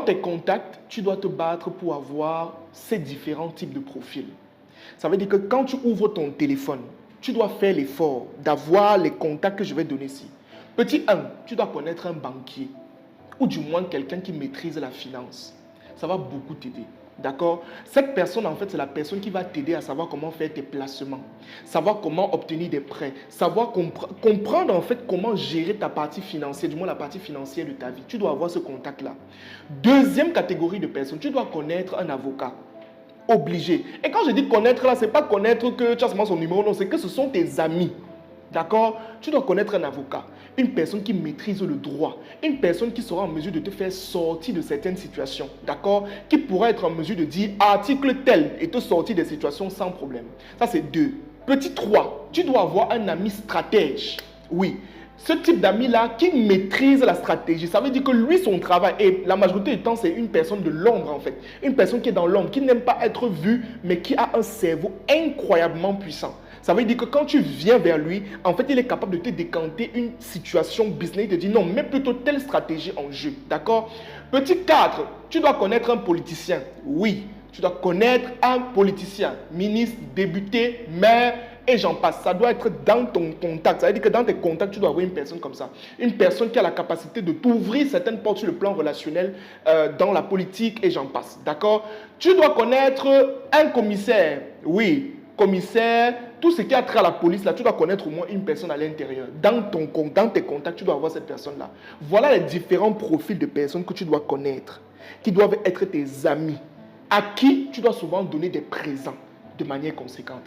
tes contacts, tu dois te battre pour avoir ces différents types de profils. Ça veut dire que quand tu ouvres ton téléphone, tu dois faire l'effort d'avoir les contacts que je vais donner ici. Petit 1, tu dois connaître un banquier ou du moins quelqu'un qui maîtrise la finance. Ça va beaucoup t'aider. D'accord? Cette personne, en fait, c'est la personne qui va t'aider à savoir comment faire tes placements, savoir comment obtenir des prêts, savoir comprendre, en fait, comment gérer ta partie financière, du moins la partie financière de ta vie. Tu dois avoir ce contact-là. Deuxième catégorie de personnes, tu dois connaître un avocat. Obligé. Et quand je dis connaître là, c'est pas connaître que tu as seulement son numéro, non, c'est que ce sont tes amis. D'accord? Tu dois connaître un avocat, une personne qui maîtrise le droit, une personne qui sera en mesure de te faire sortir de certaines situations. D'accord? Qui pourra être en mesure de dire article tel et te sortir des situations sans problème. Ça, c'est 2. Petit 3, tu dois avoir un ami stratège. Oui. Ce type d'ami-là qui maîtrise la stratégie, ça veut dire que lui, son travail, et la majorité du temps, c'est une personne de l'ombre en fait. Une personne qui est dans l'ombre, qui n'aime pas être vue, mais qui a un cerveau incroyablement puissant. Ça veut dire que quand tu viens vers lui, en fait, il est capable de te décanter une situation business, il te dit non, mets plutôt telle stratégie en jeu. D'accord? Petit 4, tu dois connaître un politicien. Oui, tu dois connaître un politicien, ministre, député, maire, et j'en passe. Ça doit être dans ton contact. Ça veut dire que dans tes contacts, tu dois avoir une personne comme ça. Une personne qui a la capacité de t'ouvrir certaines portes sur le plan relationnel, dans la politique, et j'en passe. D'accord? Tu dois connaître un commissaire. Oui, commissaire, tout ce qui a trait à la police, là, tu dois connaître au moins une personne à l'intérieur. Dans tes contacts, tu dois avoir cette personne-là. Voilà les différents profils de personnes que tu dois connaître, qui doivent être tes amis, à qui tu dois souvent donner des présents de manière conséquente.